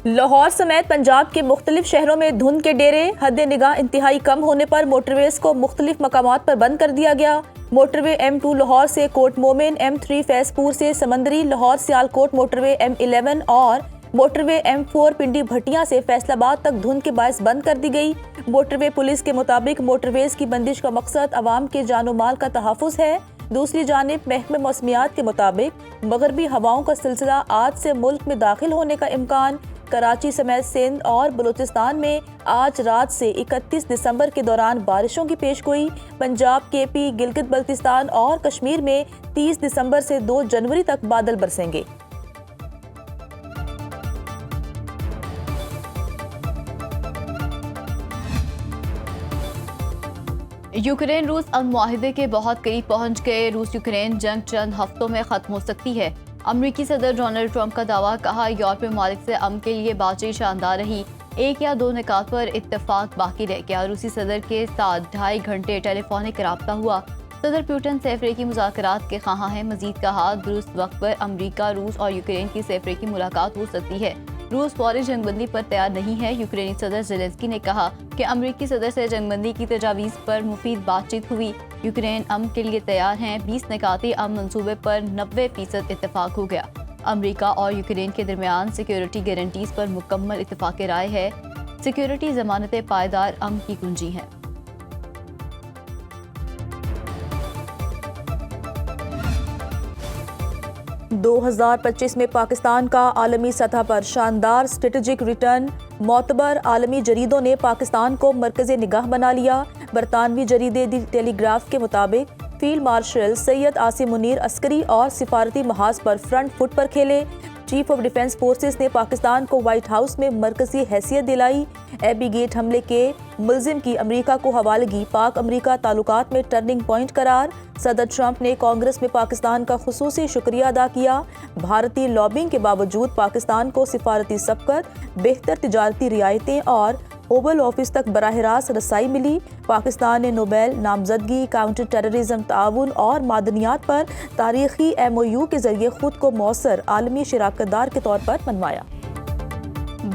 لاہور سمیت پنجاب کے مختلف شہروں میں دھند کے ڈیرے، حد نگاہ انتہائی کم ہونے پر موٹر ویز کو مختلف مقامات پر بند کر دیا گیا۔ موٹر وے M2 لاہور سے کوٹ مومن، M3 فیض پور سے سمندری، لاہور سیالکوٹ موٹر وے M11 اور موٹر وے M4 پنڈی بھٹیاں سے فیصل آباد تک دھند کے باعث بند کر دی گئی۔ موٹر وے پولیس کے مطابق موٹر ویز کی بندش کا مقصد عوام کے جان و مال کا تحفظ ہے۔ دوسری جانب محکمہ موسمیات کے مطابق مغربی ہواؤں کا سلسلہ آج سے ملک میں داخل ہونے کا امکان۔ کراچی سمیت سندھ اور بلوچستان میں آج رات سے 31 دسمبر کے دوران بارشوں کی پیش گوئی۔ پنجاب، KP، گلگت بلتستان اور کشمیر میں 30 دسمبر سے 2 جنوری تک بادل برسیں گے۔ یوکرین روس امن معاہدے کے بہت قریب پہنچ گئے۔ روس یوکرین جنگ چند ہفتوں میں ختم ہو سکتی ہے۔ امریکی صدر ڈونلڈ ٹرمپ کا دعویٰ، کہا یورپی ممالک سے امن کے لیے بات چیت شاندار رہی، 1 یا 2 نکات پر اتفاق باقی رہ گیا۔ روسی صدر کے ساتھ 2.5 گھنٹے ٹیلی فونک رابطہ ہوا۔ صدر پیوٹن سے افریقی مذاکرات کے خواہاں ہیں۔ مزید کہا درست وقت پر امریکہ، روس اور یوکرین کی سے افریقی ملاقات ہو سکتی ہے۔ روس فوری جنگ بندی پر تیار نہیں ہے۔ یوکرینی صدر زیلنسکی نے کہا کہ امریکی صدر سے جنگ بندی کی تجاویز پر مفید بات چیت ہوئی۔ یوکرین امن کے لیے تیار ہیں۔ 20 نکاتی امن منصوبے پر 90% اتفاق ہو گیا۔ امریکہ اور یوکرین کے درمیان سیکیورٹی گارنٹیز پر مکمل اتفاق رائے ہے۔ سیکیورٹی ضمانتیں پائیدار امن کی کنجی ہیں۔ 2025 میں پاکستان کا عالمی سطح پر شاندار اسٹریٹجک ریٹرن، معتبر عالمی جریدوں نے پاکستان کو مرکز نگاہ بنا لیا۔ برطانوی جریدے دی ٹیلی گراف کے مطابق فیلڈ مارشل سید عاصم منیر عسکری اور سفارتی محاذ پر فرنٹ فٹ پر کھیلے۔ چیف آف ڈیفنس فورسز نے پاکستان کو وائٹ ہاؤس میں مرکزی حیثیت دلائی۔ ایبی گیٹ حملے کے ملزم کی امریکہ کو حوالگی پاک امریکہ تعلقات میں ٹرننگ پوائنٹ قرار۔ صدر ٹرمپ نے کانگریس میں پاکستان کا خصوصی شکریہ ادا کیا۔ بھارتی لابنگ کے باوجود پاکستان کو سفارتی سبقت، بہتر تجارتی رعایتیں اور اوول آفس تک براہ راست رسائی ملی۔ پاکستان نے نوبیل نامزدگی، کاؤنٹر ٹیررزم تعاون اور معدنیات پر تاریخی MOU کے ذریعے خود کو مؤثر عالمی شراکت دار کے طور پر منوایا۔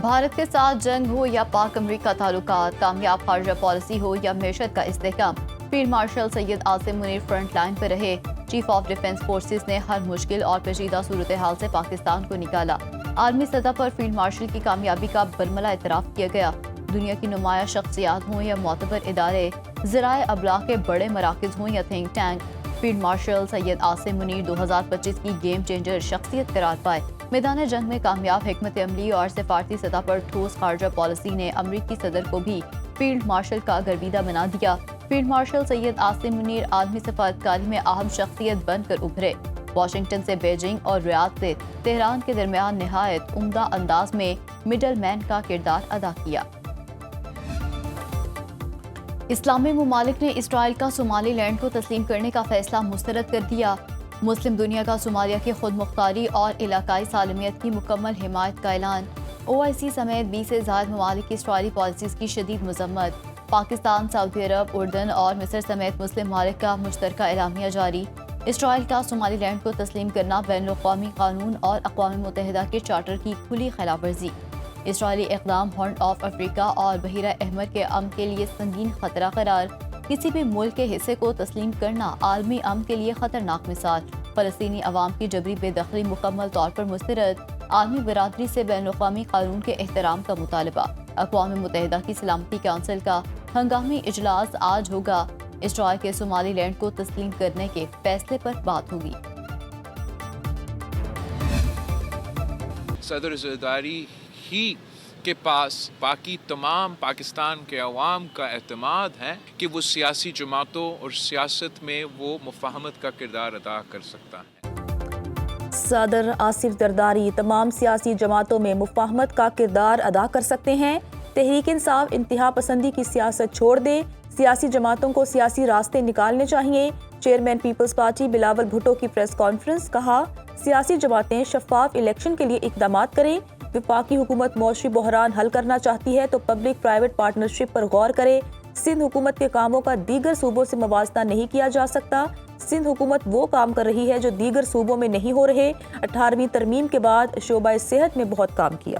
بھارت کے ساتھ جنگ ہو یا پاک امریکہ تعلقات، کامیاب خارجہ پالیسی ہو یا معیشت کا استحکام، field marshal Syed Asim Munir front line پر رہے۔ چیف آف ڈیفنس فورسز نے ہر مشکل اور پیچیدہ صورتحال سے پاکستان کو نکالا۔ عالمی سطح پر فیلڈ مارشل کی کامیابی کا برملا اعتراف کیا گیا۔ دنیا کی نمایاں شخصیات ہوں یا معتبر ادارے، ذرائع ابلاغ کے بڑے مراکز ہوں یا think tank, field marshal Syed Asim Munir 2025 کی گیم چینجر شخصیت قرار پائے۔ میدان جنگ میں کامیاب حکمت عملی اور سفارتی سطح پر ٹھوس خارجہ پالیسی نے امریکی صدر کو بھی فیلڈ مارشل کا گرویدہ بنا دیا۔ فیلڈ مارشل سید عاصم منیر عالمی سفارتکاری میں اہم شخصیت بن کر ابھرے۔ واشنگٹن سے بیجنگ اور ریاض سے تہران کے درمیان نہایت عمدہ انداز میں مڈل مین کا کردار ادا کیا۔ اسلامی ممالک نے اسرائیل کا صومالی لینڈ کو تسلیم کرنے کا فیصلہ مسترد کر دیا۔ مسلم دنیا کا صومالیہ کی خود مختاری اور علاقائی سالمیت کی مکمل حمایت کا اعلان۔ OIC سمیت 20 سے زائد ممالک کی اسرائیلی پالیسیز کی شدید مذمت۔ پاکستان، سعودی عرب، اردن اور مصر سمیت مسلم ممالک کا مشترکہ اعلامیہ جاری۔ اسرائیل کا صومالی لینڈ کو تسلیم کرنا بین الاقوامی قانون اور اقوام متحدہ کے چارٹر کی کھلی خلاف ورزی۔ اسرائیلی اقدام ہارن آف افریقہ اور بحیرہ احمر کے امن کے لیے سنگین خطرہ قرار۔ کسی بھی ملک کے حصے کو تسلیم کرنا عالمی امن کے لیے خطرناک مثال۔ فلسطینی عوام کی جبری بے دخلی مکمل طور پر مسترد۔ عالمی برادری سے بین الاقوامی قانون کے احترام کا مطالبہ۔ اقوام متحدہ کی سلامتی کونسل کا ہنگامی اجلاس آج ہوگا۔ اسرائیل کے صومالی لینڈ کو تسلیم کرنے کے فیصلے پر بات ہوگی۔ صدر زرداری ہی کے پاس باقی تمام پاکستان کے عوام کا اعتماد ہے کہ وہ سیاسی جماعتوں اور سیاست میں وہ مفاہمت کا کردار ادا کر سکتا ہے۔ صدر آصف زرداری تمام سیاسی جماعتوں میں مفاہمت کا کردار ادا کر سکتے ہیں۔ تحریک انصاف انتہا پسندی کی سیاست چھوڑ دے، سیاسی جماعتوں کو سیاسی راستے نکالنے چاہیے۔ چیئرمین پیپلز پارٹی بلاول بھٹو کی پریس کانفرنس، کہا سیاسی جماعتیں شفاف الیکشن کے لیے اقدامات کریں۔ وفاقی حکومت معاشی بحران حل کرنا چاہتی ہے تو پبلک پرائیویٹ پارٹنرشپ پر غور کرے۔ سندھ حکومت کے کاموں کا دیگر صوبوں سے موازنہ نہیں کیا جا سکتا۔ سندھ حکومت وہ کام کر رہی ہے جو دیگر صوبوں میں نہیں ہو رہے۔ 18ویں ترمیم کے بعد شعبہ صحت میں بہت کام کیا۔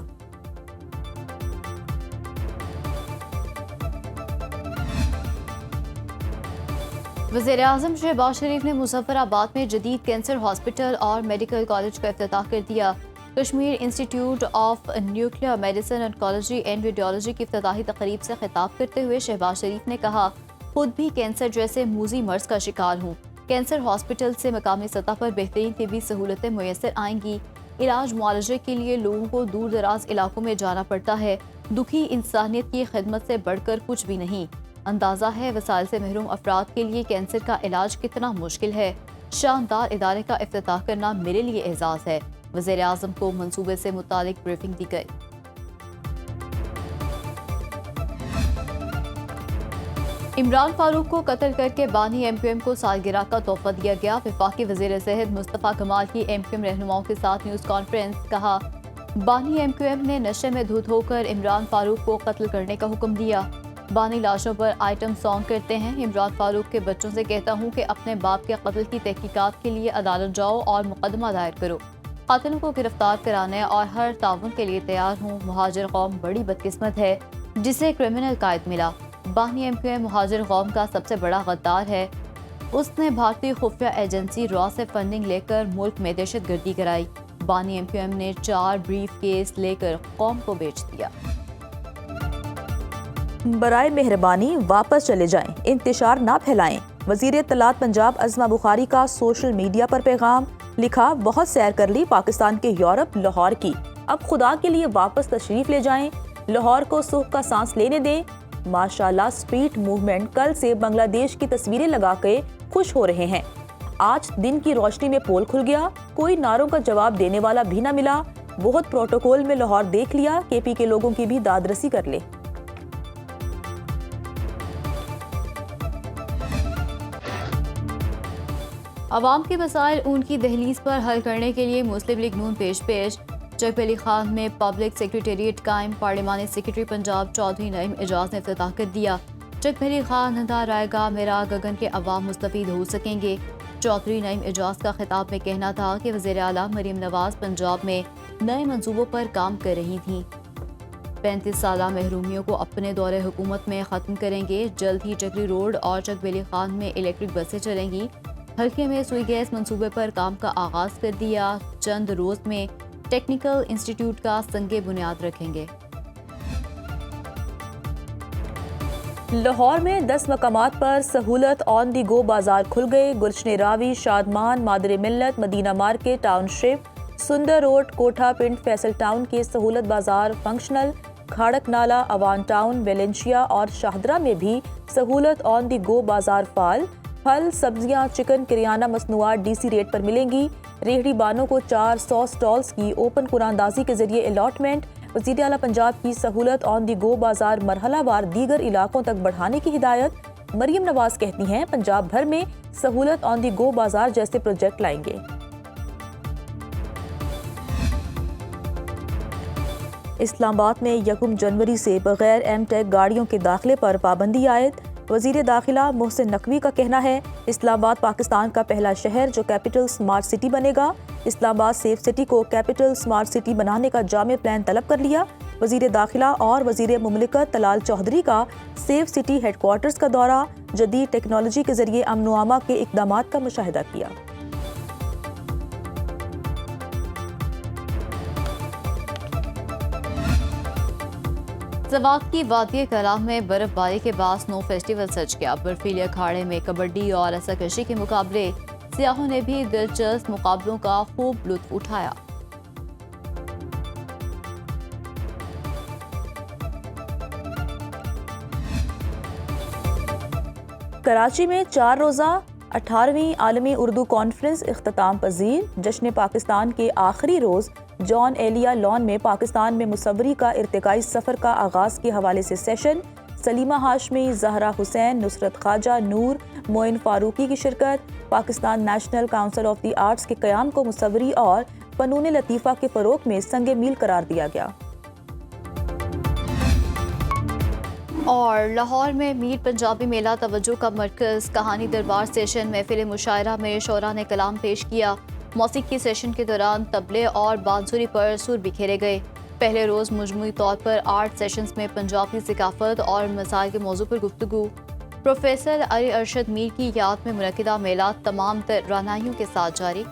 وزیر اعظم شہباز شریف نے مظفر آباد میں جدید کینسر ہاسپٹل اور میڈیکل کالج کا افتتاح کر دیا۔ Kashmir institute of nuclear medicine oncology and radiology کی افتتاحی تقریب سے خطاب کرتے ہوئے شہباز شریف نے کہا، خود بھی کینسر جیسے موذی مرض کا شکار ہوں۔ کینسر ہاسپٹل سے مقامی سطح پر بہترین طبی سہولتیں میسر آئیں گی۔ علاج معالجے کے لیے لوگوں کو دور دراز علاقوں میں جانا پڑتا ہے۔ دکھی انسانیت کی خدمت سے بڑھ کر کچھ بھی نہیں۔ اندازہ ہے وسائل سے محروم افراد کے لیے کینسر کا علاج کتنا مشکل ہے۔ شاندار ادارے کا افتتاح کرنا میرے لیے اعزاز ہے۔ وزیر اعظم کو منصوبے سے متعلق بریفنگ دی گئی۔ عمران فاروق کو قتل کر کے بانی ایم کیو ایم کو سالگرہ کا تحفہ دیا گیا۔ وفاقی وزیر صحت مصطفیٰ کمال کی ایم کیو ایم رہنماؤں کے ساتھ نیوز کانفرنس۔ کہا، بانی ایم کیو ایم نے نشے میں دھت ہو کر عمران فاروق کو قتل کرنے کا حکم دیا۔ بانی لاشوں پر آئٹم سانگ کرتے ہیں۔ عمران فاروق کے بچوں سے کہتا ہوں کہ اپنے باپ کے قتل کی تحقیقات کے لیے عدالت جاؤ اور مقدمہ دائر کرو۔ قاتلوں کو گرفتار کرانے اور ہر تعاون کے لیے تیار ہوں۔ مہاجر قوم بڑی بدقسمت ہے جسے کرمنل قائد ملا۔ بانی ایم کیو ایم مہاجر قوم کا سب سے بڑا غدار ہے۔ اس نے بھارتی خفیہ ایجنسی را سے فنڈنگ لے کر ملک میں دہشت گردی کرائی۔ بانی ایم کیو ایم نے 4 بریف کیس لے کر قوم کو بیچ دیا۔ برائے مہربانی واپس چلے جائیں، انتشار نہ پھیلائیں۔ وزیر اطلاعات پنجاب عظمہ بخاری کا سوشل میڈیا پر پیغام۔ لکھا، بہت سیر کر لی پاکستان کے یورپ لاہور کی، اب خدا کے لیے واپس تشریف لے جائیں، لاہور کو سکھ کا سانس لینے دیں۔ ماشاءاللہ اسٹریٹ موومنٹ کل سے بنگلہ دیش کی تصویریں لگا کے خوش ہو رہے ہیں۔ آج دن کی روشنی میں پول کھل گیا، کوئی نعروں کا جواب دینے والا بھی نہ ملا۔ بہت پروٹوکول میں لاہور دیکھ لیا، کے پی کے لوگوں کی بھی داد رسی کر لے۔ عوام کے مسائل ان کی دہلیز پر حل کرنے کے لیے مسلم لیگ نون پیش چک بلی خان میں پبلک سیکریٹریٹ قائم۔ پارلیمانی سیکریٹری پنجاب چودھری نعیم اعجاز نے افتتاح کر دیا۔ چک بلی خان نندا رائے گا میرا گگن کے عوام مستفید ہو سکیں گے۔ چودھری نعیم اعجاز کا خطاب میں کہنا تھا کہ وزیر اعلیٰ مریم نواز پنجاب میں نئے منصوبوں پر کام کر رہی تھیں۔ 35 سالہ محرومیوں کو اپنے دور حکومت میں ختم کریں گے۔ جلد ہی چکری روڈ اور چک بلی خان میں الیکٹرک بسیں چلیں گی۔ حلقے میں سوئی گیس منصوبے پر کام کا آغاز کر دیا۔ چند روز میں ٹیکنیکل انسٹیٹیوٹ کا سنگ بنیاد رکھیں گے۔ لاہور میں 10 مقامات پر سہولت آن دی گو بازار کھل گئے۔ گلشن راوی، شادمان، مادر ملت، مدینہ مارکیٹ ٹاؤن شپ، سندر روڈ، کوٹھا پنڈ، فیصل ٹاؤن کے سہولت بازار فنکشنل۔ کھاڑک نالہ، اوان ٹاؤن، ویلنشیا اور شاہدرہ میں بھی سہولت آن دی گو بازار فعال۔ پھل، سبزیاں، چکن، کریانہ مصنوعات ڈی سی ریٹ پر ملیں گی۔ ریہڑی بانوں کو 400 سٹالز کی اوپن قراندازی کے ذریعے الاٹمنٹ۔ وزیر اعلیٰ پنجاب کی سہولت آن دی گو بازار مرحلہ وار دیگر علاقوں تک بڑھانے کی ہدایت۔ مریم نواز کہتی ہیں، پنجاب بھر میں سہولت آن دی گو بازار جیسے پروجیکٹ لائیں گے۔ اسلام آباد میں 1 جنوری سے بغیر ایم ٹیک گاڑیوں کے داخلے پر پابندی عائد۔ وزیر داخلہ محسن نقوی کا کہنا ہے، اسلام آباد پاکستان کا پہلا شہر جو کیپٹل سمارٹ سٹی بنے گا۔ اسلام آباد سیف سٹی کو کیپٹل سمارٹ سٹی بنانے کا جامع پلان طلب کر لیا۔ وزیر داخلہ اور وزیر مملکت طلال چودھری کا سیف سٹی ہیڈ کوارٹرز کا دورہ، جدید ٹیکنالوجی کے ذریعے امن و امان کے اقدامات کا مشاہدہ کیا۔ سوات کی وادی کلام میں برف باری کے بعد سنو فیسٹیول سج گیا۔ برفیلے اکھاڑے میں کبڈی اور رسا کشی کے مقابلے، سیاحوں نے بھی دلچسپ مقابلوں کا خوب لطف اٹھایا۔ کراچی میں 4 روزہ 18ویں عالمی اردو کانفرنس اختتام پذیر۔ جشن پاکستان کے آخری روز جان ایلیا لان میں پاکستان میں مصوری کا ارتقائی سفر کا آغاز کے حوالے سے سیشن۔ سلیمہ ہاشمی، زہرا حسین، نصرت خواجہ، نور، معین فاروقی کی شرکت۔ Pakistan national council of the arts کے قیام کو مصوری اور فنون لطیفہ کے فروغ میں سنگ میل قرار دیا گیا۔ اور لاہور میں میر پنجابی میلہ توجہ کا مرکز، کہانی دربار سیشن محفل مشاعرہ میں شعراء نے کلام پیش کیا۔ موسیقی سیشن کے دوران طبلے اور بانسری پر سر بکھیرے گئے۔ پہلے روز مجموعی طور پر 8 سیشنز میں پنجاب کی ثقافت اور مسائل کے موضوع پر گفتگو۔ پروفیسر علی ارشد میر کی یاد میں منعقدہ میلاد تمام تر رہنائیوں کے ساتھ جاری۔